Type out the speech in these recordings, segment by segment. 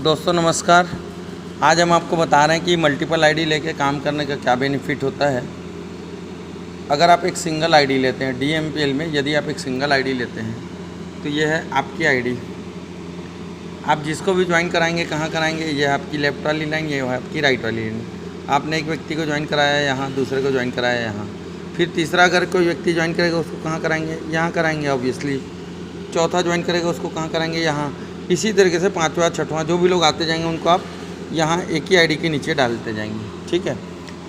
दोस्तों नमस्कार। आज हम आपको बता रहे हैं कि मल्टीपल आईडी लेके काम करने का क्या बेनिफिट होता है। अगर आप एक सिंगल आईडी लेते हैं DMPL में, यदि आप एक सिंगल आईडी लेते हैं तो ये है आपकी आईडी। आप जिसको भी ज्वाइन कराएंगे, कहाँ कराएंगे, ये है आपकी लेफ्ट वाली लाइन, ये है आपकी राइट वाली लाइन। आपने एक व्यक्ति को ज्वाइन कराया है यहाँ, दूसरे को ज्वाइन कराया है यहाँ, फिर तीसरा अगर कोई व्यक्ति ज्वाइन करेगा उसको कहाँ कराएंगे, यहाँ कराएंगे ऑब्वियसली। चौथा ज्वाइन करेगा उसको कहाँ कराएंगे, यहाँ। इसी तरीके से पाँचवा छठवां जो भी लोग आते जाएंगे उनको आप यहाँ एक ही आईडी के नीचे डालते जाएंगे। ठीक है,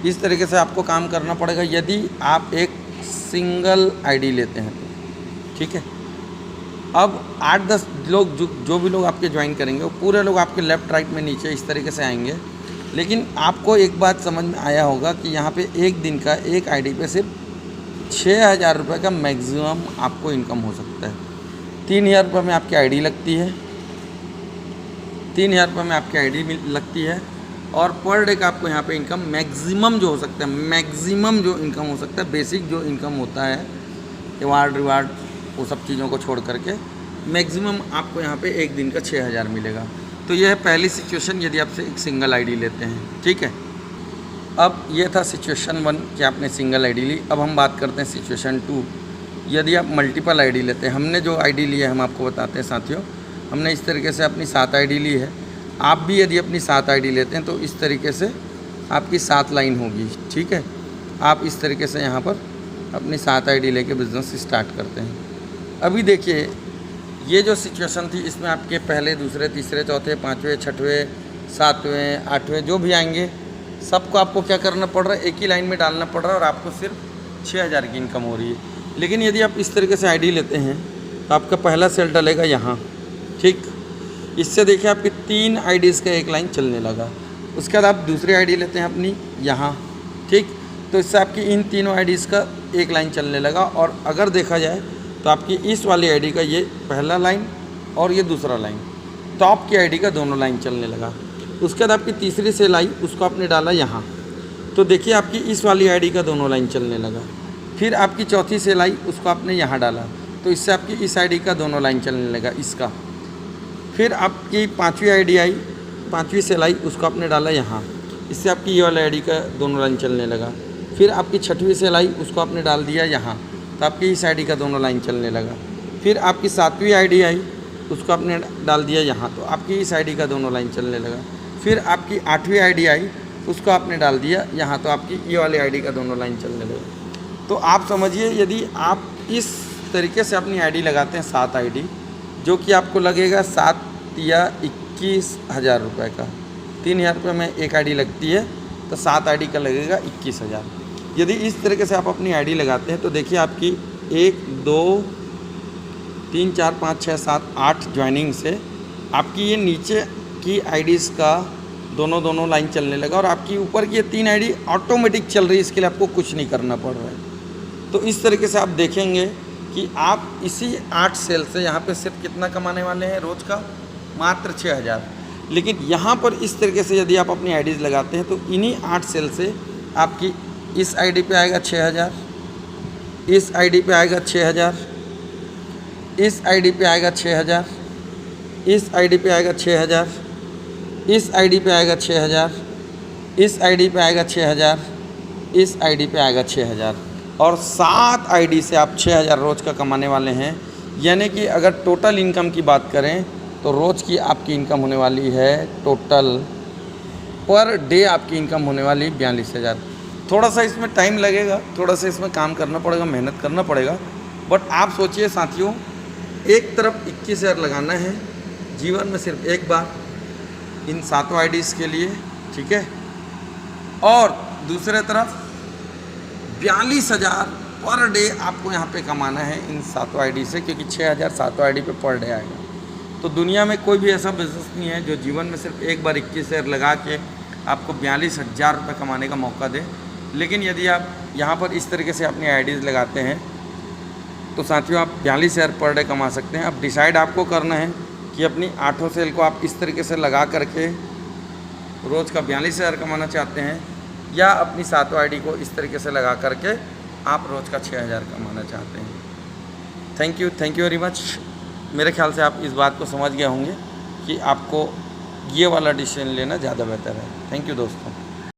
इस तरीके से आपको काम करना पड़ेगा यदि आप एक सिंगल आईडी लेते हैं तो। ठीक है, अब 8-10 लोग जो भी लोग आपके ज्वाइन करेंगे वो पूरे लोग आपके लेफ़्ट राइट में नीचे इस तरीके से आएंगे। लेकिन आपको एक बात समझ में आया होगा कि यहाँ पे एक दिन का एक आईडी पे सिर्फ 6,000 रुपये का मैक्सिमम आपको इनकम हो सकता है। 3,000 रुपये में आपकी आईडी लगती है, 3,000 रुपये में आपकी आईडी लगती है और पर डे का आपको यहाँ पे इनकम मैक्सिमम जो हो सकता है, मैक्सिमम जो इनकम हो सकता है, बेसिक जो इनकम होता है रिवार्ड वो सब चीज़ों को छोड़ करके मैक्सिमम आपको यहाँ पे एक दिन का 6,000 मिलेगा। तो यह है पहली सिचुएशन यदि आपसे एक सिंगल आईडी लेते हैं। ठीक है, अब ये था सिचुएशन 1 कि आपने सिंगल आईडी ली। अब हम बात करते हैं सिचुएशन 2, यदि आप मल्टीपल आईडी लेते हैं। हमने जो आईडी ली है हम आपको बताते हैं साथियों, हमने इस तरीके से अपनी 7 आईडी ली है। आप भी यदि अपनी 7 आईडी लेते हैं तो इस तरीके से आपकी 7 लाइन होगी। ठीक है, आप इस तरीके से यहाँ पर अपनी 7 आईडी लेके बिज़नेस स्टार्ट करते हैं। अभी देखिए ये जो सिचुएशन थी इसमें आपके पहले, दूसरे, तीसरे, चौथे, पाँचवें, छठवें, सातवें, आठवें जो भी आएंगे सबको आपको क्या करना पड़ रहा है, एक ही लाइन में डालना पड़ रहा है और आपको सिर्फ 6,000 की इनकम हो रही है। लेकिन यदि आप इस तरीके से आईडी लेते हैं तो आपका पहला सेल डलेगा यहाँ। ठीक, इससे देखिए आपकी 3 आईडीज़ का एक लाइन चलने लगा। उसके बाद आप दूसरी आईडी लेते हैं अपनी यहाँ। ठीक, तो इससे आपकी इन तीनों आईडीज़ का एक लाइन चलने लगा और अगर देखा जाए तो आपकी इस वाली आईडी का ये पहला लाइन और ये दूसरा लाइन, टॉप की आईडी का दोनों लाइन चलने लगा। उसके बाद आपकी तीसरी सेल आई, उसको आपने डाला यहाँ, तो देखिए आपकी इस वाली आईडी का दोनों लाइन चलने लगा। फिर आपकी चौथी सेल आई, उसको आपने यहाँ डाला, तो इससे आपकी इस आईडी का दोनों लाइन चलने लगा, इसका। फिर आपकी 5वीं आईडी आई, 5वीं सेल आई, उसको आपने डाला यहाँ, इससे आपकी ये वाला आईडी का दोनों लाइन चलने लगा। फिर आपकी 6वीं सेल आई, उसको आपने डाल दिया यहाँ, तो आपकी इस आईडी का दोनों लाइन चलने लगा। फिर आपकी 7वीं आईडी आई, उसको आपने डाल दिया यहाँ, तो आपकी इस आईडी का दोनों लाइन चलने लगा। फिर आपकी 8वीं आईडी आई, उसको आपने डाल दिया यहाँ, तो आपकी ये वाली आईडी का दोनों लाइन चलने लगा। तो आप समझिए यदि आप इस तरीके से अपनी आईडी लगाते हैं 7 आईडी, जो कि आपको लगेगा 7 या 21,000 रुपये का। 3,000 रुपये में एक आईडी लगती है तो 7 आईडी का लगेगा 21,000। यदि इस तरीके से आप अपनी आईडी लगाते हैं तो देखिए आपकी 1 2 3 4 5 6 7 8 ज्वाइनिंग से आपकी ये नीचे की आईडीज़ का दोनों लाइन चलने लगा और आपकी ऊपर की ये 3 आईडी ऑटोमेटिक चल रही है। इसके लिए आपको कुछ नहीं करना पड़ रहा है। तो इस तरीके से आप देखेंगे कि आप इसी 8 सेल से यहाँ पे सिर्फ कितना कमाने वाले हैं रोज़ का, मात्र 6,000। लेकिन यहाँ पर इस तरीके से यदि आप अपनी आईडीज़ लगाते हैं तो इन्हीं 8 सेल से आपकी इस आईडी पे आएगा 6,000, इस आईडी पे आएगा 6,000, इस आईडी पे आएगा 6,000, इस आईडी पे आएगा 6,000, इस आईडी पे आएगा 6,000, इस आईडी पे आएगा 6,000, इस आईडी पे आएगा 6,000 और 7 आईडी से आप 6,000 रोज़ का कमाने वाले हैं। यानी कि अगर टोटल इनकम की बात करें तो रोज़ की आपकी इनकम होने वाली है, टोटल पर डे आपकी इनकम होने वाली 42,000। थोड़ा सा इसमें टाइम लगेगा, थोड़ा सा इसमें काम करना पड़ेगा, मेहनत करना पड़ेगा, बट आप सोचिए साथियों, एक तरफ 21,000 लगाना है जीवन में सिर्फ एक बार इन 7 आईडीज़ के लिए। ठीक है, और दूसरे तरफ 42,000 पर डे आपको यहाँ पे कमाना है इन 7 आईडी से, क्योंकि 6,000 7 आईडी पे पर डे आएगा। तो दुनिया में कोई भी ऐसा बिज़नेस नहीं है जो जीवन में सिर्फ एक बार 21,000 लगा के आपको 42,000 रुपये कमाने का मौका दे। लेकिन यदि आप यहाँ पर इस तरीके से अपनी आईडीज़ लगाते हैं तो साथियों आप 42,000 पर डे कमा सकते हैं। अब डिसाइड आपको करना है कि अपनी 8 सेल को आप इस तरीके से लगा करके रोज़ का 42,000 कमाना चाहते हैं, या अपनी 7 आईडी को इस तरीके से लगा करके आप रोज़ का 6,000 कमाना चाहते हैं। Thank you very much. मेरे ख्याल से आप इस बात को समझ गए होंगे कि आपको ये वाला डिसीजन लेना ज़्यादा बेहतर है। थैंक यू दोस्तों।